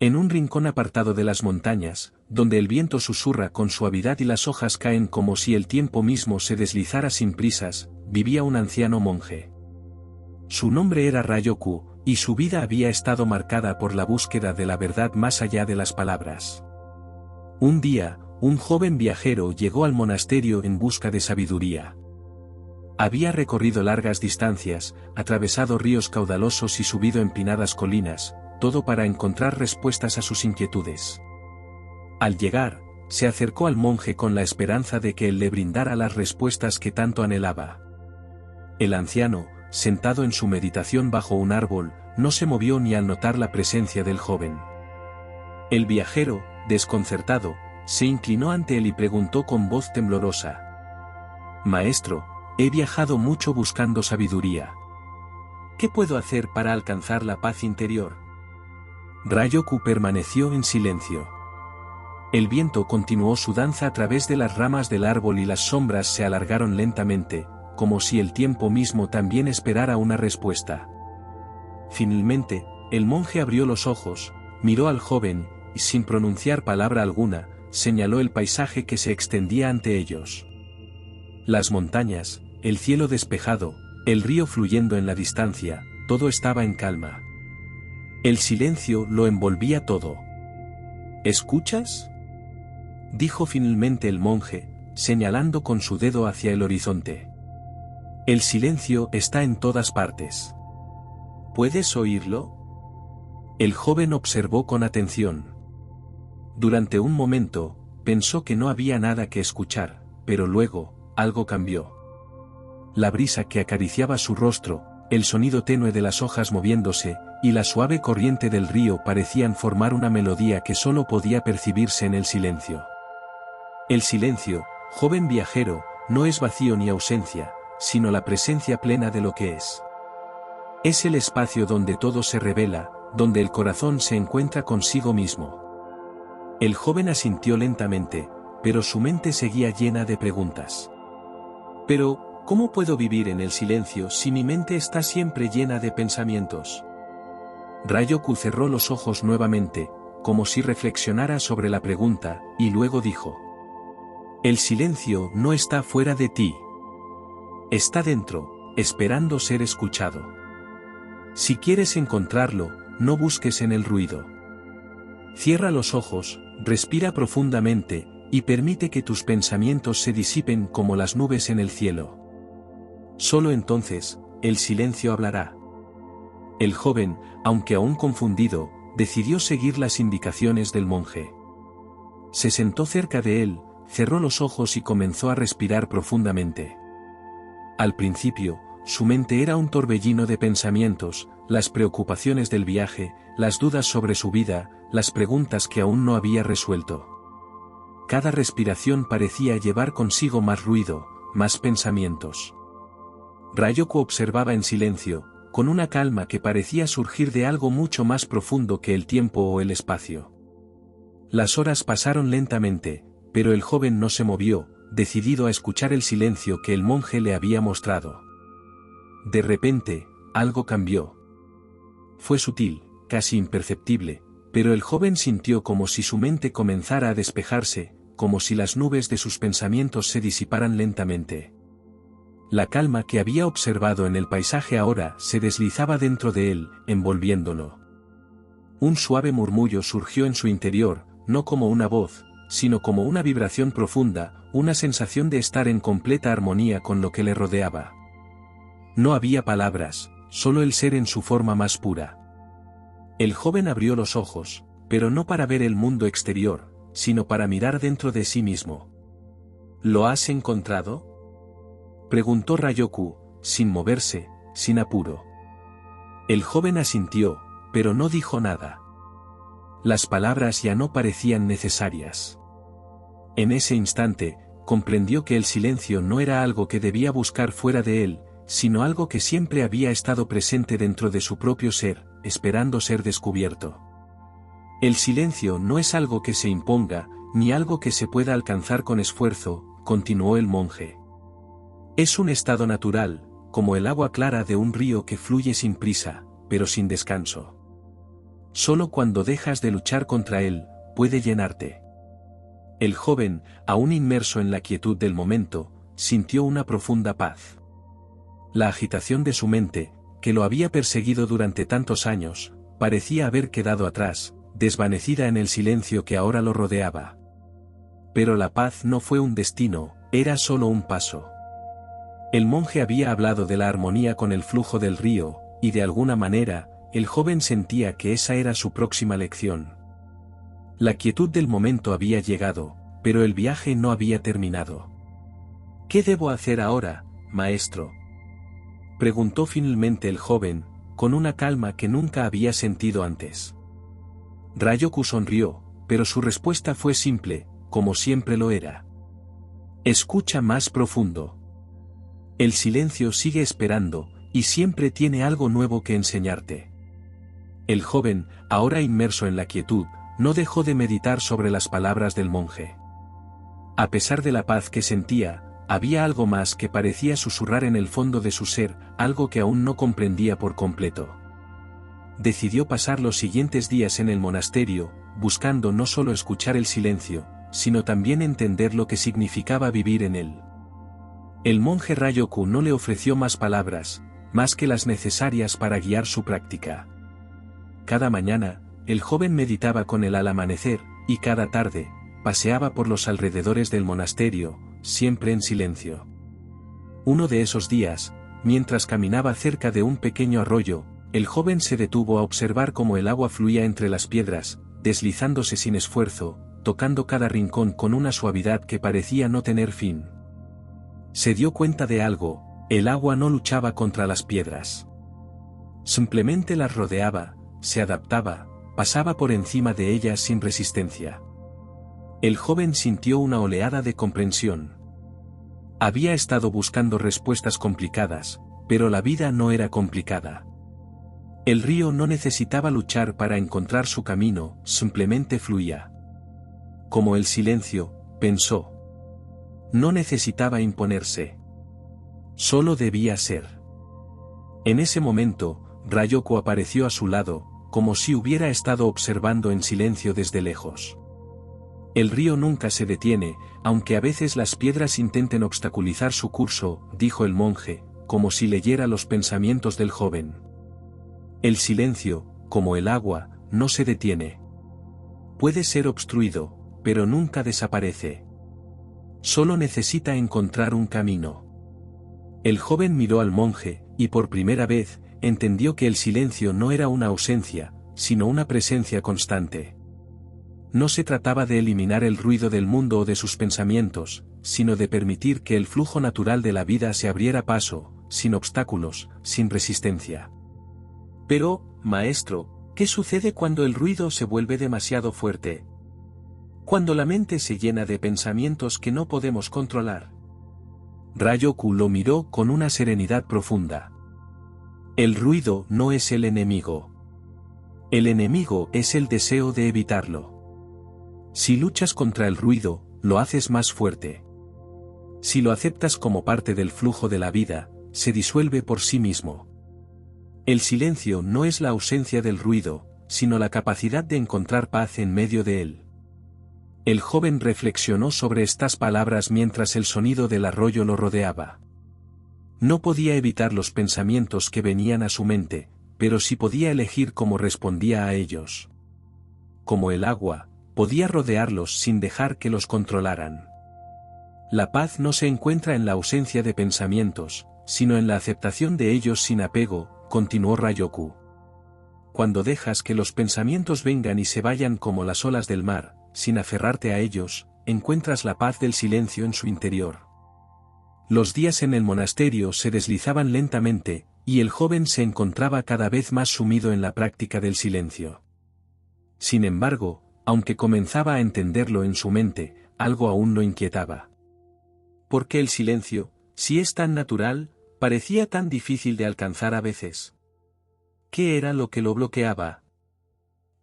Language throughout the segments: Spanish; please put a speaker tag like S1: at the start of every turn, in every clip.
S1: En un rincón apartado de las montañas, donde el viento susurra con suavidad y las hojas caen como si el tiempo mismo se deslizara sin prisas, vivía un anciano monje. Su nombre era Ryoku, y su vida había estado marcada por la búsqueda de la verdad más allá de las palabras. Un día, un joven viajero llegó al monasterio en busca de sabiduría. Había recorrido largas distancias, atravesado ríos caudalosos y subido empinadas colinas, todo para encontrar respuestas a sus inquietudes. Al llegar, se acercó al monje con la esperanza de que él le brindara las respuestas que tanto anhelaba. El anciano, sentado en su meditación bajo un árbol, no se movió ni al notar la presencia del joven. El viajero, desconcertado, se inclinó ante él y preguntó con voz temblorosa: «Maestro, he viajado mucho buscando sabiduría. ¿Qué puedo hacer para alcanzar la paz interior?». Ryoku permaneció en silencio. El viento continuó su danza a través de las ramas del árbol y las sombras se alargaron lentamente, como si el tiempo mismo también esperara una respuesta. Finalmente, el monje abrió los ojos, miró al joven, y sin pronunciar palabra alguna, señaló el paisaje que se extendía ante ellos. Las montañas, el cielo despejado, el río fluyendo en la distancia, todo estaba en calma. El silencio lo envolvía todo. «¿Escuchas?», dijo finalmente el monje, señalando con su dedo hacia el horizonte. «El silencio está en todas partes. ¿Puedes oírlo?». El joven observó con atención. Durante un momento, pensó que no había nada que escuchar, pero luego, algo cambió. La brisa que acariciaba su rostro, el sonido tenue de las hojas moviéndose, y la suave corriente del río parecían formar una melodía que solo podía percibirse en el silencio. El silencio, joven viajero, no es vacío ni ausencia, sino la presencia plena de lo que es. Es el espacio donde todo se revela, donde el corazón se encuentra consigo mismo. El joven asintió lentamente, pero su mente seguía llena de preguntas. «Pero, ¿cómo puedo vivir en el silencio si mi mente está siempre llena de pensamientos?». Ryoku cerró los ojos nuevamente, como si reflexionara sobre la pregunta, y luego dijo: «El silencio no está fuera de ti. Está dentro, esperando ser escuchado. Si quieres encontrarlo, no busques en el ruido. Cierra los ojos, respira profundamente, y permite que tus pensamientos se disipen como las nubes en el cielo. Solo entonces, el silencio hablará». El joven, aunque aún confundido, decidió seguir las indicaciones del monje. Se sentó cerca de él, cerró los ojos y comenzó a respirar profundamente. Al principio, su mente era un torbellino de pensamientos, las preocupaciones del viaje, las dudas sobre su vida, las preguntas que aún no había resuelto. Cada respiración parecía llevar consigo más ruido, más pensamientos. Ryoku observaba en silencio, con una calma que parecía surgir de algo mucho más profundo que el tiempo o el espacio. Las horas pasaron lentamente, pero el joven no se movió, decidido a escuchar el silencio que el monje le había mostrado. De repente, algo cambió. Fue sutil, casi imperceptible, pero el joven sintió como si su mente comenzara a despejarse, como si las nubes de sus pensamientos se disiparan lentamente. La calma que había observado en el paisaje ahora se deslizaba dentro de él, envolviéndolo. Un suave murmullo surgió en su interior, no como una voz, sino como una vibración profunda, una sensación de estar en completa armonía con lo que le rodeaba. No había palabras, solo el ser en su forma más pura. El joven abrió los ojos, pero no para ver el mundo exterior, sino para mirar dentro de sí mismo. «¿Lo has encontrado?», preguntó Ryoku, sin moverse, sin apuro. El joven asintió, pero no dijo nada. Las palabras ya no parecían necesarias. En ese instante, comprendió que el silencio no era algo que debía buscar fuera de él, sino algo que siempre había estado presente dentro de su propio ser, esperando ser descubierto. El silencio no es algo que se imponga, ni algo que se pueda alcanzar con esfuerzo, continuó el monje. Es un estado natural, como el agua clara de un río que fluye sin prisa, pero sin descanso. Solo cuando dejas de luchar contra él, puede llenarte. El joven, aún inmerso en la quietud del momento, sintió una profunda paz. La agitación de su mente, que lo había perseguido durante tantos años, parecía haber quedado atrás, desvanecida en el silencio que ahora lo rodeaba. Pero la paz no fue un destino, era solo un paso. El monje había hablado de la armonía con el flujo del río, y de alguna manera, el joven sentía que esa era su próxima lección. La quietud del momento había llegado, pero el viaje no había terminado. ¿Qué debo hacer ahora, maestro?, preguntó finalmente el joven, con una calma que nunca había sentido antes. Ryoku sonrió, pero su respuesta fue simple, como siempre lo era. Escucha más profundo. El silencio sigue esperando, y siempre tiene algo nuevo que enseñarte. El joven, ahora inmerso en la quietud, no dejó de meditar sobre las palabras del monje. A pesar de la paz que sentía, había algo más que parecía susurrar en el fondo de su ser, algo que aún no comprendía por completo. Decidió pasar los siguientes días en el monasterio, buscando no solo escuchar el silencio, sino también entender lo que significaba vivir en él. El monje Ryoku no le ofreció más palabras, más que las necesarias para guiar su práctica. Cada mañana, el joven meditaba con él al amanecer, y cada tarde, paseaba por los alrededores del monasterio, siempre en silencio. Uno de esos días, mientras caminaba cerca de un pequeño arroyo, el joven se detuvo a observar cómo el agua fluía entre las piedras, deslizándose sin esfuerzo, tocando cada rincón con una suavidad que parecía no tener fin. Se dio cuenta de algo, el agua no luchaba contra las piedras. Simplemente las rodeaba, se adaptaba, pasaba por encima de ellas sin resistencia. El joven sintió una oleada de comprensión. Había estado buscando respuestas complicadas, pero la vida no era complicada. El río no necesitaba luchar para encontrar su camino, simplemente fluía. Como el silencio, pensó. No necesitaba imponerse. Solo debía ser. En ese momento, Ryoku apareció a su lado, como si hubiera estado observando en silencio desde lejos. El río nunca se detiene, aunque a veces las piedras intenten obstaculizar su curso, dijo el monje, como si leyera los pensamientos del joven. El silencio, como el agua, no se detiene. Puede ser obstruido, pero nunca desaparece. Solo necesita encontrar un camino. El joven miró al monje, y por primera vez, entendió que el silencio no era una ausencia, sino una presencia constante. No se trataba de eliminar el ruido del mundo o de sus pensamientos, sino de permitir que el flujo natural de la vida se abriera paso, sin obstáculos, sin resistencia. Pero, maestro, ¿qué sucede cuando el ruido se vuelve demasiado fuerte? Cuando la mente se llena de pensamientos que no podemos controlar. Ryoku lo miró con una serenidad profunda. El ruido no es el enemigo. El enemigo es el deseo de evitarlo. Si luchas contra el ruido, lo haces más fuerte. Si lo aceptas como parte del flujo de la vida, se disuelve por sí mismo. El silencio no es la ausencia del ruido, sino la capacidad de encontrar paz en medio de él. El joven reflexionó sobre estas palabras mientras el sonido del arroyo lo rodeaba. No podía evitar los pensamientos que venían a su mente, pero sí podía elegir cómo respondía a ellos. Como el agua, podía rodearlos sin dejar que los controlaran. La paz no se encuentra en la ausencia de pensamientos, sino en la aceptación de ellos sin apego, continuó Ryoku. Cuando dejas que los pensamientos vengan y se vayan como las olas del mar, sin aferrarte a ellos, encuentras la paz del silencio en su interior. Los días en el monasterio se deslizaban lentamente, y el joven se encontraba cada vez más sumido en la práctica del silencio. Sin embargo, aunque comenzaba a entenderlo en su mente, algo aún lo inquietaba. ¿Por qué el silencio, si es tan natural, parecía tan difícil de alcanzar a veces? ¿Qué era lo que lo bloqueaba?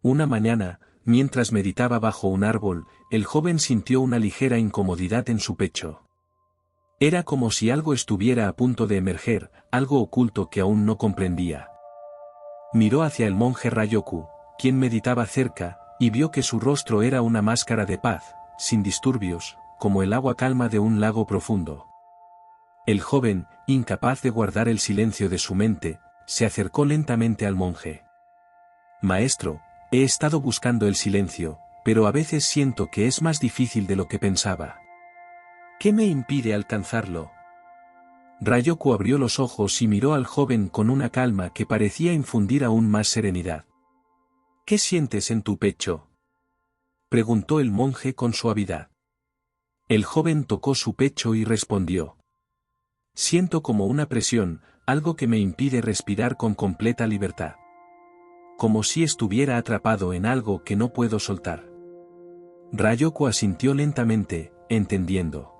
S1: Una mañana, mientras meditaba bajo un árbol, el joven sintió una ligera incomodidad en su pecho. Era como si algo estuviera a punto de emerger, algo oculto que aún no comprendía. Miró hacia el monje Ryoku, quien meditaba cerca, y vio que su rostro era una máscara de paz, sin disturbios, como el agua calma de un lago profundo. El joven, incapaz de guardar el silencio de su mente, se acercó lentamente al monje. Maestro, he estado buscando el silencio, pero a veces siento que es más difícil de lo que pensaba. ¿Qué me impide alcanzarlo? Ryoku abrió los ojos y miró al joven con una calma que parecía infundir aún más serenidad. ¿Qué sientes en tu pecho?, preguntó el monje con suavidad. El joven tocó su pecho y respondió. Siento como una presión, algo que me impide respirar con completa libertad. Como si estuviera atrapado en algo que no puedo soltar. Ryoku asintió lentamente, entendiendo.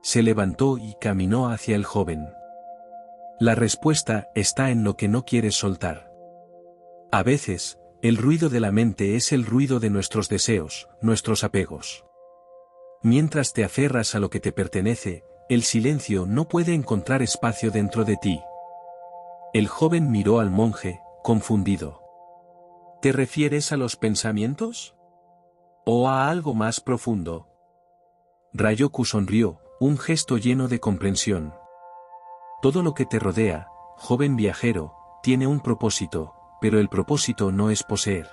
S1: Se levantó y caminó hacia el joven. La respuesta está en lo que no quieres soltar. A veces, el ruido de la mente es el ruido de nuestros deseos, nuestros apegos. Mientras te aferras a lo que te pertenece, el silencio no puede encontrar espacio dentro de ti. El joven miró al monje, confundido. ¿Te refieres a los pensamientos? ¿O a algo más profundo? Ryoku sonrió, un gesto lleno de comprensión. Todo lo que te rodea, joven viajero, tiene un propósito, pero el propósito no es poseer.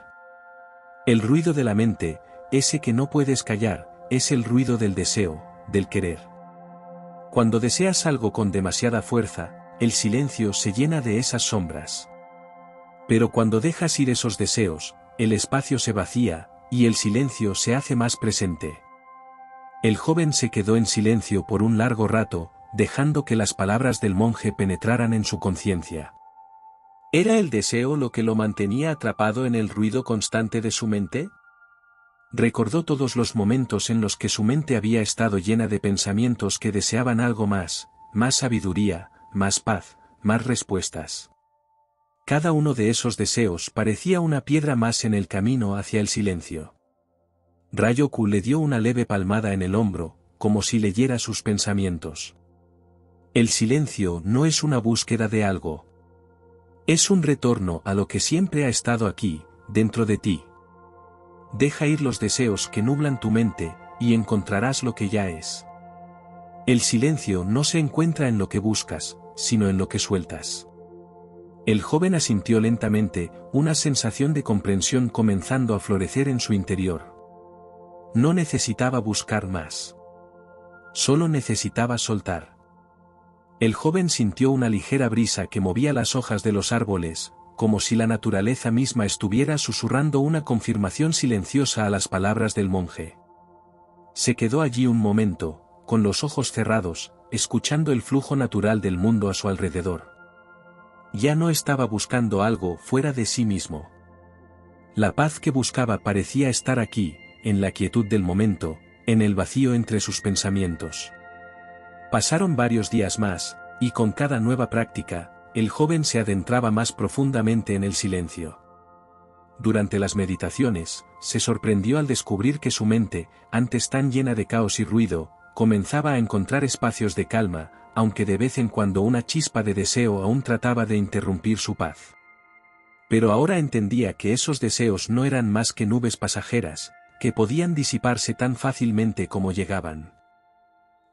S1: El ruido de la mente, ese que no puedes callar, es el ruido del deseo, del querer. Cuando deseas algo con demasiada fuerza, el silencio se llena de esas sombras. Pero cuando dejas ir esos deseos, el espacio se vacía, y el silencio se hace más presente. El joven se quedó en silencio por un largo rato, dejando que las palabras del monje penetraran en su conciencia. ¿Era el deseo lo que lo mantenía atrapado en el ruido constante de su mente? Recordó todos los momentos en los que su mente había estado llena de pensamientos que deseaban algo más sabiduría, más paz, más respuestas. Cada uno de esos deseos parecía una piedra más en el camino hacia el silencio. Ryoku le dio una leve palmada en el hombro, como si leyera sus pensamientos. El silencio no es una búsqueda de algo. Es un retorno a lo que siempre ha estado aquí, dentro de ti. Deja ir los deseos que nublan tu mente, y encontrarás lo que ya es. El silencio no se encuentra en lo que buscas, sino en lo que sueltas. El joven asintió lentamente, una sensación de comprensión comenzando a florecer en su interior. No necesitaba buscar más. Solo necesitaba soltar. El joven sintió una ligera brisa que movía las hojas de los árboles, como si la naturaleza misma estuviera susurrando una confirmación silenciosa a las palabras del monje. Se quedó allí un momento, con los ojos cerrados, escuchando el flujo natural del mundo a su alrededor. Ya no estaba buscando algo fuera de sí mismo. La paz que buscaba parecía estar aquí, en la quietud del momento, en el vacío entre sus pensamientos. Pasaron varios días más, y con cada nueva práctica, el joven se adentraba más profundamente en el silencio. Durante las meditaciones, se sorprendió al descubrir que su mente, antes tan llena de caos y ruido, comenzaba a encontrar espacios de calma, aunque de vez en cuando una chispa de deseo aún trataba de interrumpir su paz. Pero ahora entendía que esos deseos no eran más que nubes pasajeras, que podían disiparse tan fácilmente como llegaban.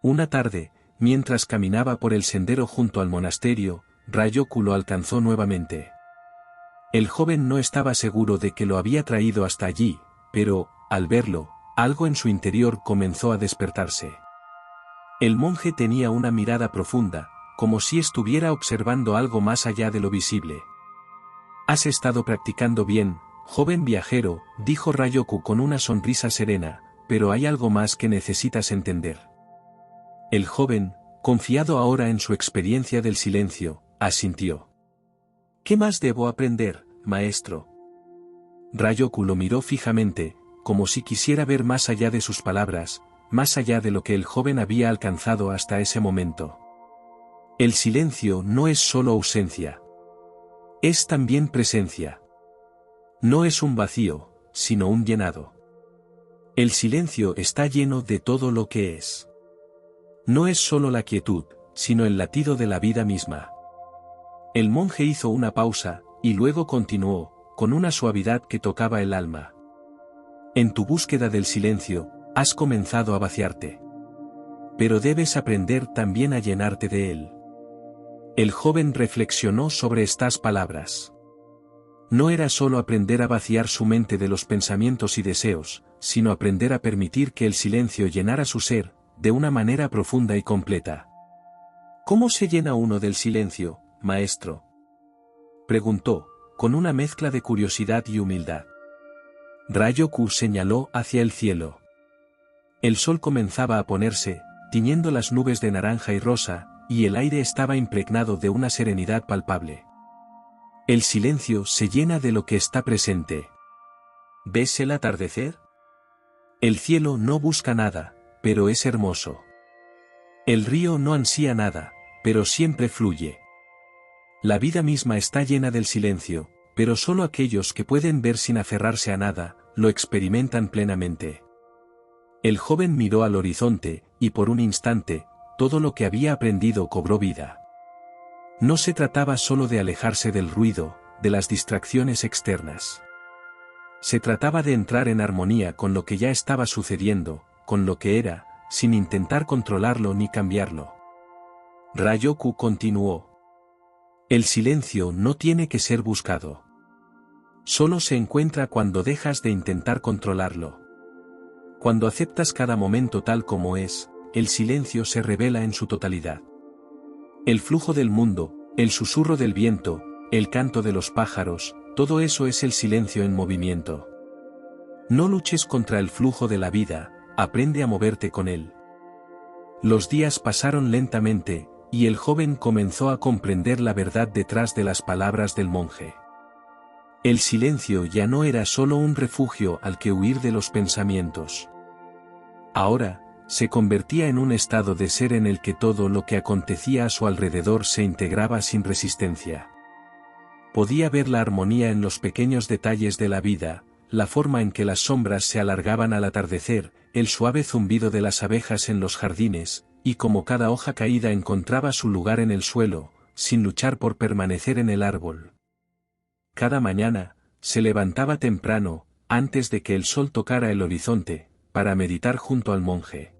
S1: Una tarde, mientras caminaba por el sendero junto al monasterio, Ryoku lo alcanzó nuevamente. El joven no estaba seguro de que lo había traído hasta allí, pero, al verlo, algo en su interior comenzó a despertarse. El monje tenía una mirada profunda, como si estuviera observando algo más allá de lo visible. «Has estado practicando bien, joven viajero», dijo Ryoku con una sonrisa serena, «pero hay algo más que necesitas entender». El joven, confiado ahora en su experiencia del silencio, asintió. «¿Qué más debo aprender, maestro?». Ryoku lo miró fijamente, como si quisiera ver más allá de sus palabras, más allá de lo que el joven había alcanzado hasta ese momento. El silencio no es solo ausencia. Es también presencia. No es un vacío, sino un llenado. El silencio está lleno de todo lo que es. No es solo la quietud, sino el latido de la vida misma. El monje hizo una pausa, y luego continuó, con una suavidad que tocaba el alma. En tu búsqueda del silencio, has comenzado a vaciarte. Pero debes aprender también a llenarte de él. El joven reflexionó sobre estas palabras. No era solo aprender a vaciar su mente de los pensamientos y deseos, sino aprender a permitir que el silencio llenara su ser, de una manera profunda y completa. ¿Cómo se llena uno del silencio, maestro?, preguntó, con una mezcla de curiosidad y humildad. Ryoku señaló hacia el cielo. El sol comenzaba a ponerse, tiñendo las nubes de naranja y rosa, y el aire estaba impregnado de una serenidad palpable. El silencio se llena de lo que está presente. ¿Ves el atardecer? El cielo no busca nada, pero es hermoso. El río no ansía nada, pero siempre fluye. La vida misma está llena del silencio, pero solo aquellos que pueden ver sin aferrarse a nada, lo experimentan plenamente. El joven miró al horizonte, y por un instante, todo lo que había aprendido cobró vida. No se trataba solo de alejarse del ruido, de las distracciones externas. Se trataba de entrar en armonía con lo que ya estaba sucediendo, con lo que era, sin intentar controlarlo ni cambiarlo. Ryoku continuó. El silencio no tiene que ser buscado. Solo se encuentra cuando dejas de intentar controlarlo. Cuando aceptas cada momento tal como es, el silencio se revela en su totalidad. El flujo del mundo, el susurro del viento, el canto de los pájaros, todo eso es el silencio en movimiento. No luches contra el flujo de la vida, aprende a moverte con él. Los días pasaron lentamente, y el joven comenzó a comprender la verdad detrás de las palabras del monje. El silencio ya no era solo un refugio al que huir de los pensamientos. Ahora, se convertía en un estado de ser en el que todo lo que acontecía a su alrededor se integraba sin resistencia. Podía ver la armonía en los pequeños detalles de la vida, la forma en que las sombras se alargaban al atardecer, el suave zumbido de las abejas en los jardines, y cómo cada hoja caída encontraba su lugar en el suelo, sin luchar por permanecer en el árbol. Cada mañana, se levantaba temprano, antes de que el sol tocara el horizonte, para meditar junto al monje.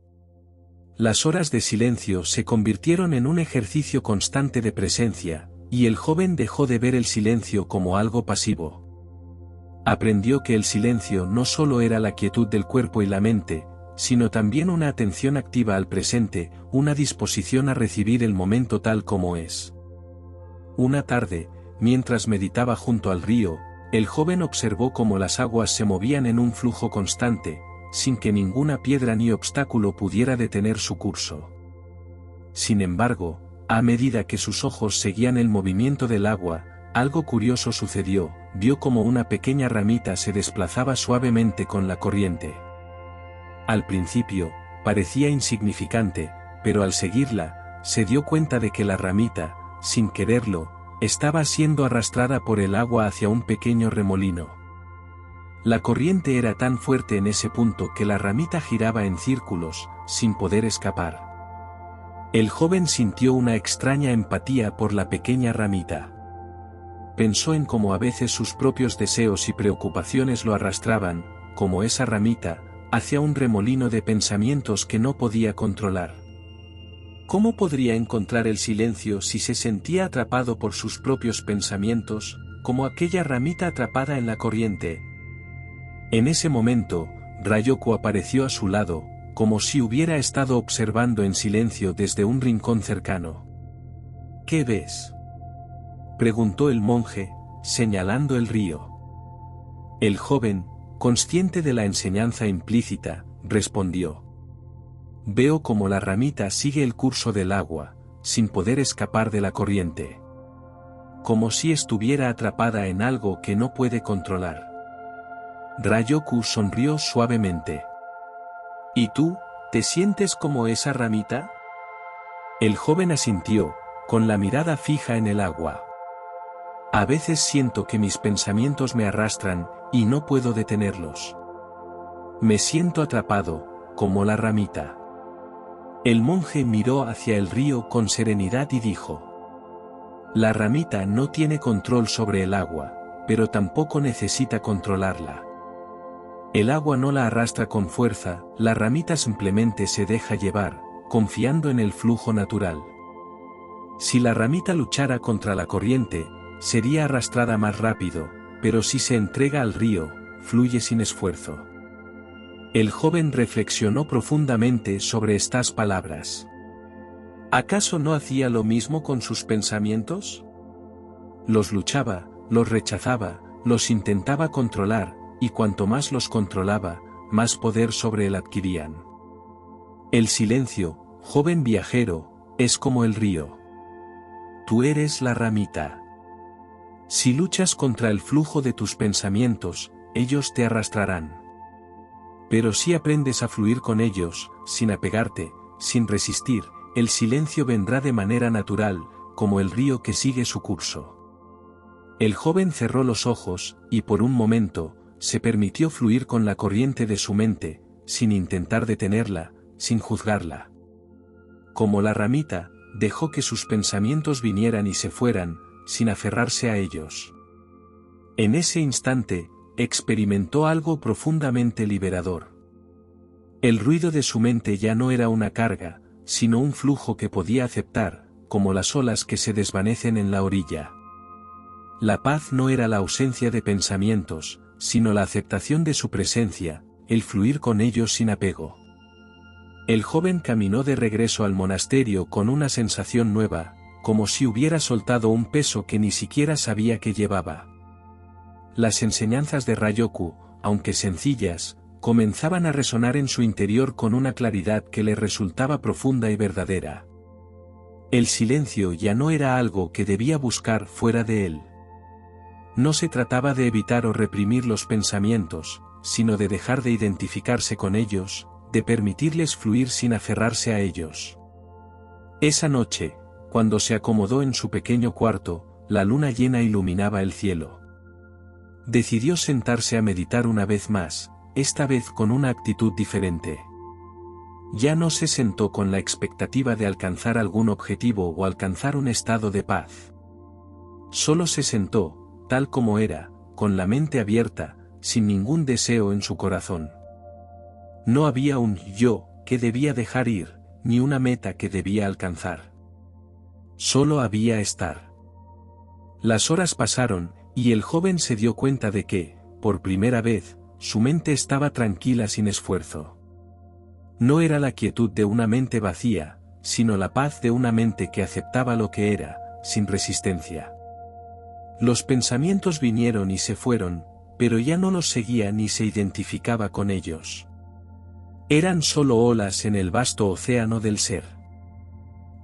S1: Las horas de silencio se convirtieron en un ejercicio constante de presencia, y el joven dejó de ver el silencio como algo pasivo. Aprendió que el silencio no solo era la quietud del cuerpo y la mente, sino también una atención activa al presente, una disposición a recibir el momento tal como es. Una tarde, mientras meditaba junto al río, el joven observó cómo las aguas se movían en un flujo constante, sin que ninguna piedra ni obstáculo pudiera detener su curso. Sin embargo, a medida que sus ojos seguían el movimiento del agua, algo curioso sucedió, vio como una pequeña ramita se desplazaba suavemente con la corriente. Al principio, parecía insignificante, pero al seguirla, se dio cuenta de que la ramita, sin quererlo, estaba siendo arrastrada por el agua hacia un pequeño remolino. La corriente era tan fuerte en ese punto que la ramita giraba en círculos, sin poder escapar. El joven sintió una extraña empatía por la pequeña ramita. Pensó en cómo a veces sus propios deseos y preocupaciones lo arrastraban, como esa ramita, hacia un remolino de pensamientos que no podía controlar. ¿Cómo podría encontrar el silencio si se sentía atrapado por sus propios pensamientos, como aquella ramita atrapada en la corriente? En ese momento, Ryoku apareció a su lado, como si hubiera estado observando en silencio desde un rincón cercano. ¿Qué ves?, preguntó el monje, señalando el río. El joven, consciente de la enseñanza implícita, respondió. Veo como la ramita sigue el curso del agua, sin poder escapar de la corriente. Como si estuviera atrapada en algo que no puede controlar. Ryoku sonrió suavemente. ¿Y tú, te sientes como esa ramita? El joven asintió, con la mirada fija en el agua. A veces siento que mis pensamientos me arrastran, y no puedo detenerlos. Me siento atrapado, como la ramita. El monje miró hacia el río con serenidad y dijo: La ramita no tiene control sobre el agua, pero tampoco necesita controlarla. El agua no la arrastra con fuerza, la ramita simplemente se deja llevar, confiando en el flujo natural. Si la ramita luchara contra la corriente, sería arrastrada más rápido, pero si se entrega al río, fluye sin esfuerzo. El joven reflexionó profundamente sobre estas palabras. ¿Acaso no hacía lo mismo con sus pensamientos? Los luchaba, los rechazaba, los intentaba controlar, y cuanto más los controlaba, más poder sobre él adquirían. El silencio, joven viajero, es como el río. Tú eres la ramita. Si luchas contra el flujo de tus pensamientos, ellos te arrastrarán. Pero si aprendes a fluir con ellos, sin apegarte, sin resistir, el silencio vendrá de manera natural, como el río que sigue su curso. El joven cerró los ojos, y por un momento, se permitió fluir con la corriente de su mente, sin intentar detenerla, sin juzgarla. Como la ramita, dejó que sus pensamientos vinieran y se fueran, sin aferrarse a ellos. En ese instante, experimentó algo profundamente liberador. El ruido de su mente ya no era una carga, sino un flujo que podía aceptar, como las olas que se desvanecen en la orilla. La paz no era la ausencia de pensamientos, sino la aceptación de su presencia, el fluir con ellos sin apego. El joven caminó de regreso al monasterio con una sensación nueva, como si hubiera soltado un peso que ni siquiera sabía que llevaba. Las enseñanzas de Ryoku, aunque sencillas, comenzaban a resonar en su interior con una claridad que le resultaba profunda y verdadera. El silencio ya no era algo que debía buscar fuera de él. No se trataba de evitar o reprimir los pensamientos, sino de dejar de identificarse con ellos, de permitirles fluir sin aferrarse a ellos. Esa noche, cuando se acomodó en su pequeño cuarto, la luna llena iluminaba el cielo. Decidió sentarse a meditar una vez más, esta vez con una actitud diferente. Ya no se sentó con la expectativa de alcanzar algún objetivo o alcanzar un estado de paz. Solo se sentó, tal como era, con la mente abierta, sin ningún deseo en su corazón. No había un yo que debía dejar ir, ni una meta que debía alcanzar. Solo había estar. Las horas pasaron, y el joven se dio cuenta de que, por primera vez, su mente estaba tranquila sin esfuerzo. No era la quietud de una mente vacía, sino la paz de una mente que aceptaba lo que era, sin resistencia. Los pensamientos vinieron y se fueron, pero ya no los seguía ni se identificaba con ellos. Eran solo olas en el vasto océano del ser.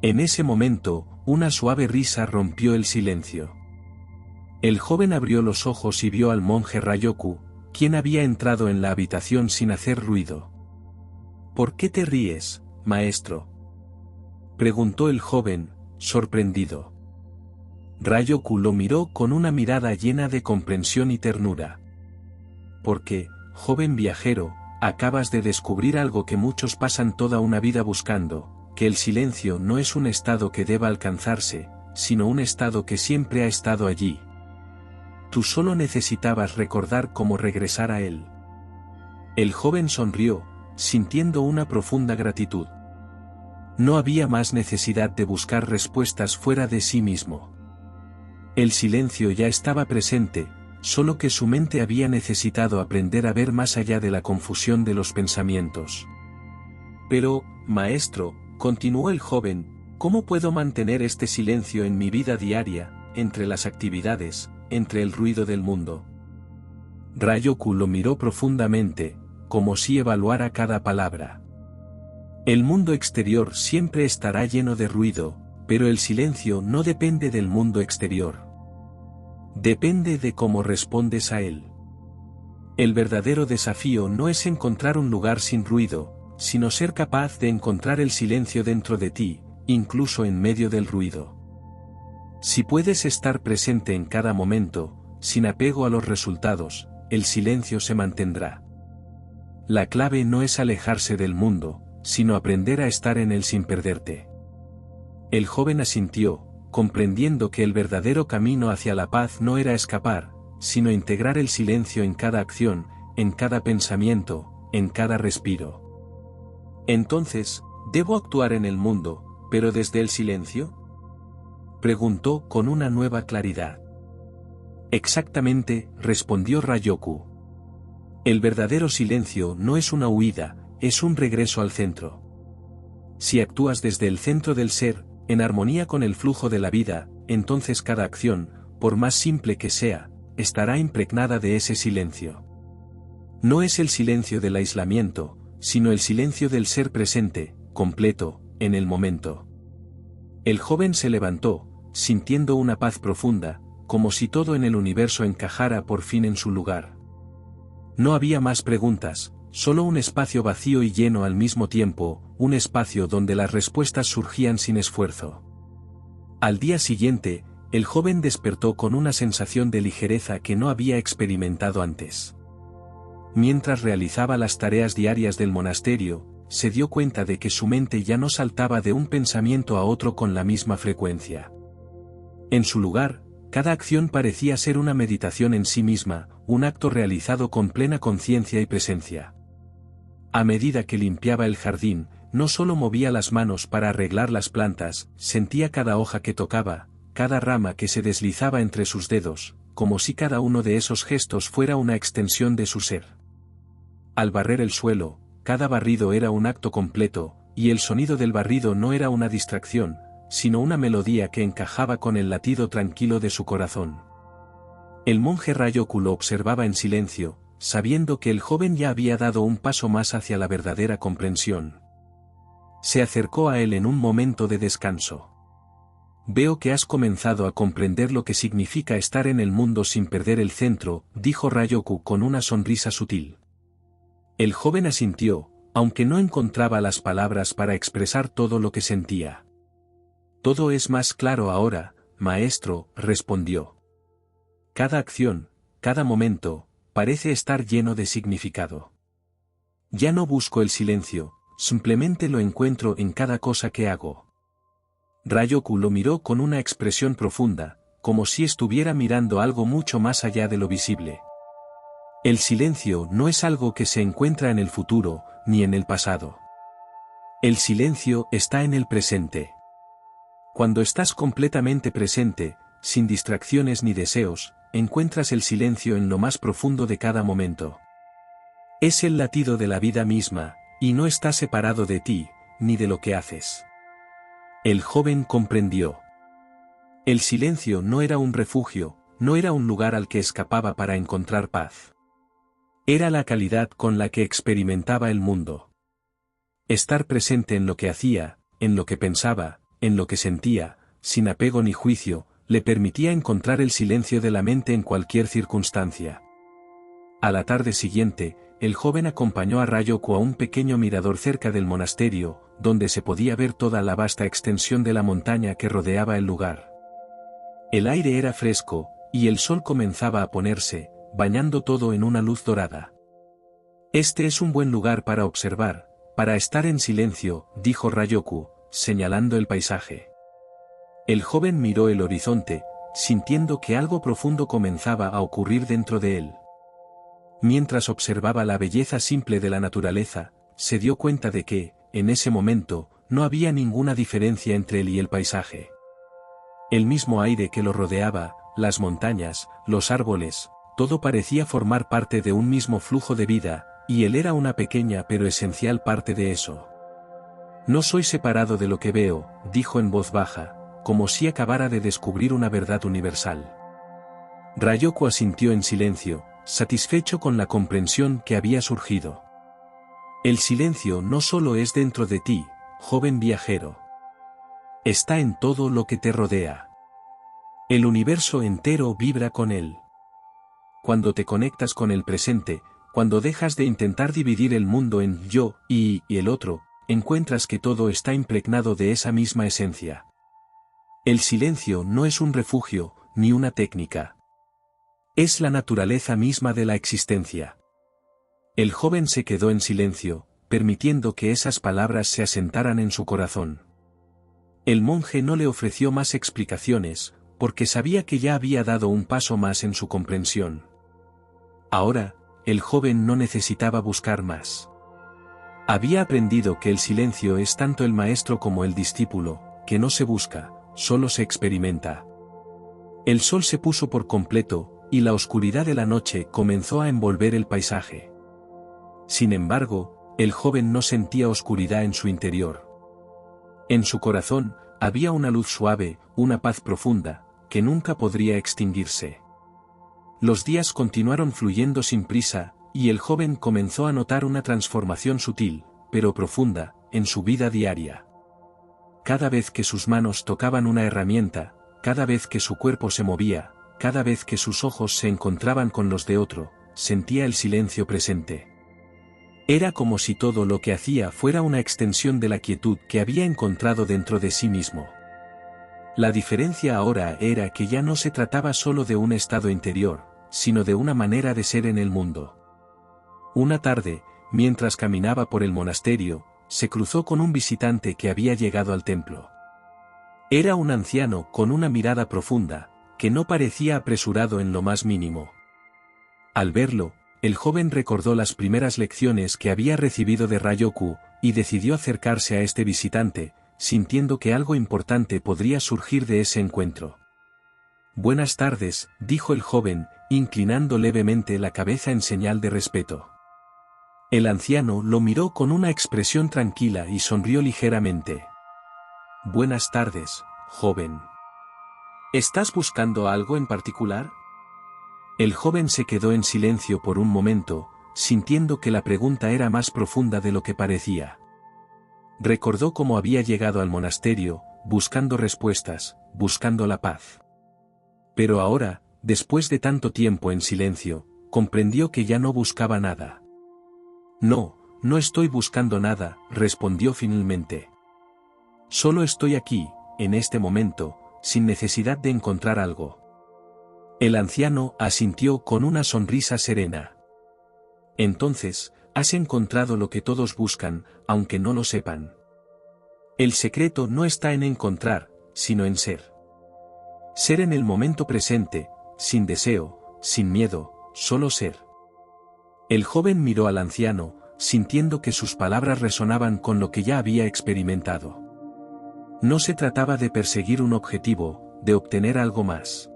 S1: En ese momento, una suave risa rompió el silencio. El joven abrió los ojos y vio al monje Ryoku, quien había entrado en la habitación sin hacer ruido. ¿Por qué te ríes, maestro?, preguntó el joven, sorprendido. Ryoku lo miró con una mirada llena de comprensión y ternura. Porque, joven viajero, acabas de descubrir algo que muchos pasan toda una vida buscando, que el silencio no es un estado que deba alcanzarse, sino un estado que siempre ha estado allí. Tú solo necesitabas recordar cómo regresar a él. El joven sonrió, sintiendo una profunda gratitud. No había más necesidad de buscar respuestas fuera de sí mismo. El silencio ya estaba presente, solo que su mente había necesitado aprender a ver más allá de la confusión de los pensamientos. Pero, maestro, continuó el joven, ¿cómo puedo mantener este silencio en mi vida diaria, entre las actividades, entre el ruido del mundo? Ryoku lo miró profundamente, como si evaluara cada palabra. El mundo exterior siempre estará lleno de ruido, pero el silencio no depende del mundo exterior. Depende de cómo respondes a él. El verdadero desafío no es encontrar un lugar sin ruido, sino ser capaz de encontrar el silencio dentro de ti, incluso en medio del ruido. Si puedes estar presente en cada momento, sin apego a los resultados, el silencio se mantendrá. La clave no es alejarse del mundo, sino aprender a estar en él sin perderte. El joven asintió, comprendiendo que el verdadero camino hacia la paz no era escapar, sino integrar el silencio en cada acción, en cada pensamiento, en cada respiro. Entonces, ¿debo actuar en el mundo, pero desde el silencio? Preguntó con una nueva claridad. Exactamente, respondió Ryoku. El verdadero silencio no es una huida, es un regreso al centro. Si actúas desde el centro del ser, en armonía con el flujo de la vida, entonces cada acción, por más simple que sea, estará impregnada de ese silencio. No es el silencio del aislamiento, sino el silencio del ser presente, completo, en el momento. El joven se levantó, sintiendo una paz profunda, como si todo en el universo encajara por fin en su lugar. No había más preguntas, solo un espacio vacío y lleno al mismo tiempo, un espacio donde las respuestas surgían sin esfuerzo. Al día siguiente, el joven despertó con una sensación de ligereza que no había experimentado antes. Mientras realizaba las tareas diarias del monasterio, se dio cuenta de que su mente ya no saltaba de un pensamiento a otro con la misma frecuencia. En su lugar, cada acción parecía ser una meditación en sí misma, un acto realizado con plena conciencia y presencia. A medida que limpiaba el jardín, no solo movía las manos para arreglar las plantas, sentía cada hoja que tocaba, cada rama que se deslizaba entre sus dedos, como si cada uno de esos gestos fuera una extensión de su ser. Al barrer el suelo, cada barrido era un acto completo, y el sonido del barrido no era una distracción, sino una melodía que encajaba con el latido tranquilo de su corazón. El monje Ryoku lo observaba en silencio, sabiendo que el joven ya había dado un paso más hacia la verdadera comprensión. Se acercó a él en un momento de descanso. «Veo que has comenzado a comprender lo que significa estar en el mundo sin perder el centro», dijo Ryoku con una sonrisa sutil. El joven asintió, aunque no encontraba las palabras para expresar todo lo que sentía. «Todo es más claro ahora, maestro», respondió. «Cada acción, cada momento, parece estar lleno de significado. Ya no busco el silencio, simplemente lo encuentro en cada cosa que hago». Ryoku lo miró con una expresión profunda, como si estuviera mirando algo mucho más allá de lo visible. El silencio no es algo que se encuentra en el futuro, ni en el pasado. El silencio está en el presente. Cuando estás completamente presente, sin distracciones ni deseos, encuentras el silencio en lo más profundo de cada momento. Es el latido de la vida misma, y no está separado de ti, ni de lo que haces. El joven comprendió. El silencio no era un refugio, no era un lugar al que escapaba para encontrar paz. Era la calidad con la que experimentaba el mundo. Estar presente en lo que hacía, en lo que pensaba, en lo que sentía, sin apego ni juicio, le permitía encontrar el silencio de la mente en cualquier circunstancia. A la tarde siguiente, el joven acompañó a Ryoku a un pequeño mirador cerca del monasterio, donde se podía ver toda la vasta extensión de la montaña que rodeaba el lugar. El aire era fresco, y el sol comenzaba a ponerse, bañando todo en una luz dorada. «Este es un buen lugar para observar, para estar en silencio», dijo Ryoku, señalando el paisaje. El joven miró el horizonte, sintiendo que algo profundo comenzaba a ocurrir dentro de él. Mientras observaba la belleza simple de la naturaleza, se dio cuenta de que, en ese momento, no había ninguna diferencia entre él y el paisaje. El mismo aire que lo rodeaba, las montañas, los árboles, todo parecía formar parte de un mismo flujo de vida, y él era una pequeña pero esencial parte de eso. «No soy separado de lo que veo», dijo en voz baja, como si acabara de descubrir una verdad universal. Ryoku asintió en silencio, satisfecho con la comprensión que había surgido. El silencio no solo es dentro de ti, joven viajero. Está en todo lo que te rodea. El universo entero vibra con él. Cuando te conectas con el presente, cuando dejas de intentar dividir el mundo en yo y el otro, encuentras que todo está impregnado de esa misma esencia. El silencio no es un refugio, ni una técnica. Es la naturaleza misma de la existencia. El joven se quedó en silencio, permitiendo que esas palabras se asentaran en su corazón. El monje no le ofreció más explicaciones, porque sabía que ya había dado un paso más en su comprensión. Ahora, el joven no necesitaba buscar más. Había aprendido que el silencio es tanto el maestro como el discípulo, que no se busca, solo se experimenta. El sol se puso por completo, y la oscuridad de la noche comenzó a envolver el paisaje. Sin embargo, el joven no sentía oscuridad en su interior. En su corazón, había una luz suave, una paz profunda, que nunca podría extinguirse. Los días continuaron fluyendo sin prisa, y el joven comenzó a notar una transformación sutil, pero profunda, en su vida diaria. Cada vez que sus manos tocaban una herramienta, cada vez que su cuerpo se movía, cada vez que sus ojos se encontraban con los de otro, sentía el silencio presente. Era como si todo lo que hacía fuera una extensión de la quietud que había encontrado dentro de sí mismo. La diferencia ahora era que ya no se trataba solo de un estado interior, sino de una manera de ser en el mundo. Una tarde, mientras caminaba por el monasterio, se cruzó con un visitante que había llegado al templo. Era un anciano con una mirada profunda, que no parecía apresurado en lo más mínimo. Al verlo, el joven recordó las primeras lecciones que había recibido de Ryoku, y decidió acercarse a este visitante, sintiendo que algo importante podría surgir de ese encuentro. «Buenas tardes», dijo el joven, inclinando levemente la cabeza en señal de respeto. El anciano lo miró con una expresión tranquila y sonrió ligeramente. «Buenas tardes, joven. ¿Estás buscando algo en particular?» El joven se quedó en silencio por un momento, sintiendo que la pregunta era más profunda de lo que parecía. Recordó cómo había llegado al monasterio, buscando respuestas, buscando la paz. Pero ahora, después de tanto tiempo en silencio, comprendió que ya no buscaba nada. «No, no estoy buscando nada», respondió finalmente. «Solo estoy aquí, en este momento, sin necesidad de encontrar algo». El anciano asintió con una sonrisa serena. «Entonces, has encontrado lo que todos buscan, aunque no lo sepan. El secreto no está en encontrar, sino en ser. Ser en el momento presente, sin deseo, sin miedo, solo ser». El joven miró al anciano, sintiendo que sus palabras resonaban con lo que ya había experimentado. No se trataba de perseguir un objetivo, de obtener algo más.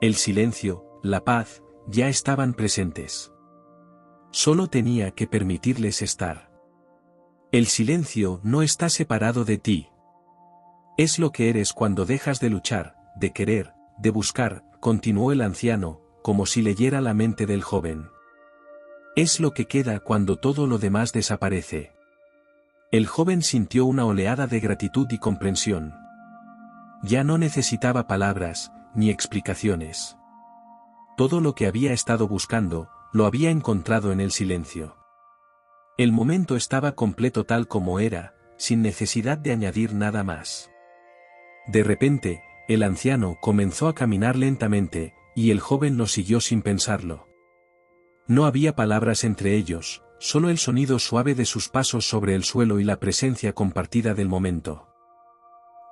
S1: El silencio, la paz, ya estaban presentes. Solo tenía que permitirles estar. El silencio no está separado de ti. Es lo que eres cuando dejas de luchar, de querer, de buscar, continuó el anciano, como si leyera la mente del joven. Es lo que queda cuando todo lo demás desaparece. El joven sintió una oleada de gratitud y comprensión. Ya no necesitaba palabras, ni explicaciones. Todo lo que había estado buscando, lo había encontrado en el silencio. El momento estaba completo tal como era, sin necesidad de añadir nada más. De repente, el anciano comenzó a caminar lentamente, y el joven lo siguió sin pensarlo. No había palabras entre ellos, solo el sonido suave de sus pasos sobre el suelo y la presencia compartida del momento.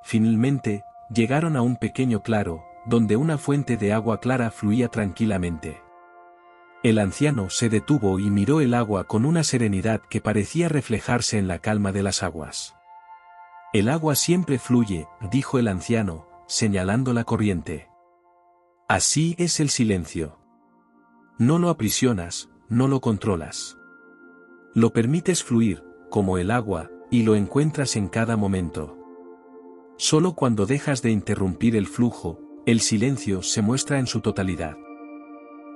S1: Finalmente, llegaron a un pequeño claro, donde una fuente de agua clara fluía tranquilamente. El anciano se detuvo y miró el agua con una serenidad que parecía reflejarse en la calma de las aguas. «El agua siempre fluye», dijo el anciano, señalando la corriente. «Así es el silencio. No lo aprisionas, no lo controlas. Lo permites fluir, como el agua, y lo encuentras en cada momento. Solo cuando dejas de interrumpir el flujo, el silencio se muestra en su totalidad».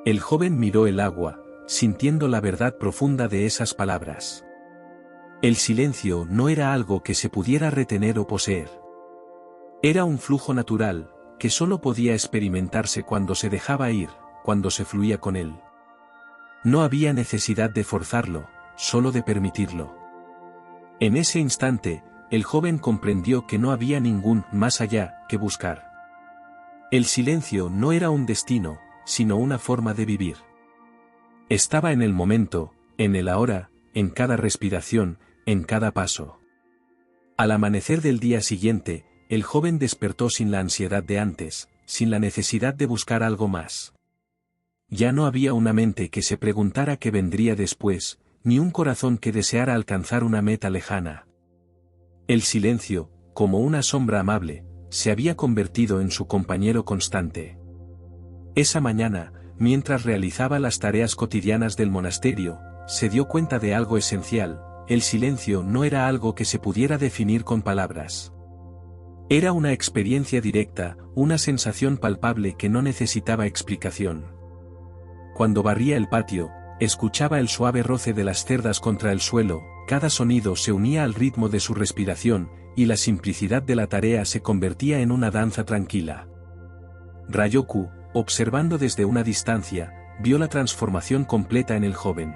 S1: El joven miró el agua, sintiendo la verdad profunda de esas palabras. El silencio no era algo que se pudiera retener o poseer. Era un flujo natural, que solo podía experimentarse cuando se dejaba ir, cuando se fluía con él. No había necesidad de forzarlo, solo de permitirlo. En ese instante, el joven comprendió que no había ningún más allá que buscar. El silencio no era un destino, sino una forma de vivir. Estaba en el momento, en el ahora, en cada respiración, en cada paso. Al amanecer del día siguiente, el joven despertó sin la ansiedad de antes, sin la necesidad de buscar algo más. Ya no había una mente que se preguntara qué vendría después, ni un corazón que deseara alcanzar una meta lejana. El silencio, como una sombra amable, se había convertido en su compañero constante. Esa mañana, mientras realizaba las tareas cotidianas del monasterio, se dio cuenta de algo esencial: el silencio no era algo que se pudiera definir con palabras. Era una experiencia directa, una sensación palpable que no necesitaba explicación. Cuando barría el patio, escuchaba el suave roce de las cerdas contra el suelo, cada sonido se unía al ritmo de su respiración, y la simplicidad de la tarea se convertía en una danza tranquila. Ryoku, observando desde una distancia, vio la transformación completa en el joven.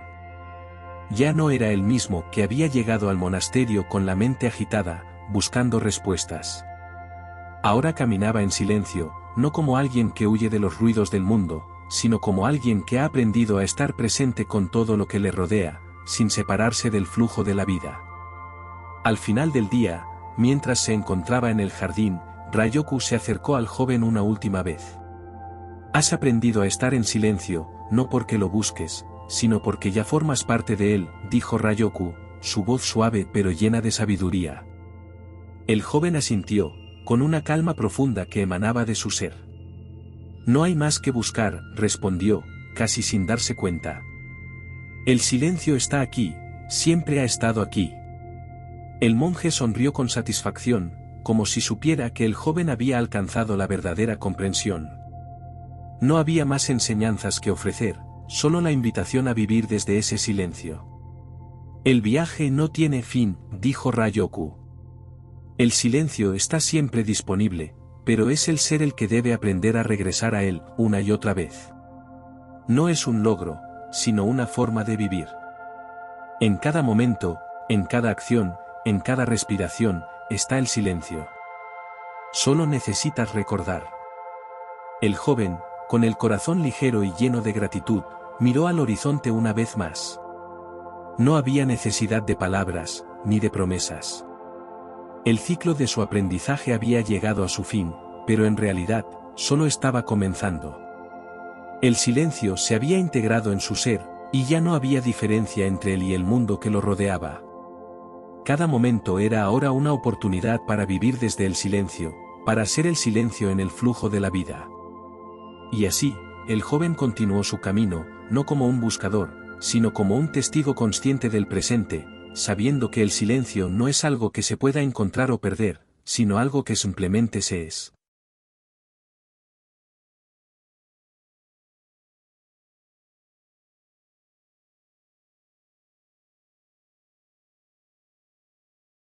S1: Ya no era el mismo que había llegado al monasterio con la mente agitada, buscando respuestas. Ahora caminaba en silencio, no como alguien que huye de los ruidos del mundo, sino como alguien que ha aprendido a estar presente con todo lo que le rodea, sin separarse del flujo de la vida. Al final del día, mientras se encontraba en el jardín, Ryoku se acercó al joven una última vez. Has aprendido a estar en silencio, no porque lo busques, sino porque ya formas parte de él, dijo Ryoku, su voz suave pero llena de sabiduría. El joven asintió, con una calma profunda que emanaba de su ser. No hay más que buscar, respondió, casi sin darse cuenta. El silencio está aquí, siempre ha estado aquí. El monje sonrió con satisfacción, como si supiera que el joven había alcanzado la verdadera comprensión. No había más enseñanzas que ofrecer, solo la invitación a vivir desde ese silencio. El viaje no tiene fin, dijo Ryoku. El silencio está siempre disponible, pero es el ser el que debe aprender a regresar a él, una y otra vez. No es un logro, sino una forma de vivir. En cada momento, en cada acción, en cada respiración, está el silencio. Solo necesitas recordar. El joven, con el corazón ligero y lleno de gratitud, miró al horizonte una vez más. No había necesidad de palabras, ni de promesas. El ciclo de su aprendizaje había llegado a su fin, pero en realidad, solo estaba comenzando. El silencio se había integrado en su ser, y ya no había diferencia entre él y el mundo que lo rodeaba. Cada momento era ahora una oportunidad para vivir desde el silencio, para ser el silencio en el flujo de la vida. Y así, el joven continuó su camino, no como un buscador, sino como un testigo consciente del presente, sabiendo que el silencio no es algo que se pueda encontrar o perder, sino algo que simplemente se es.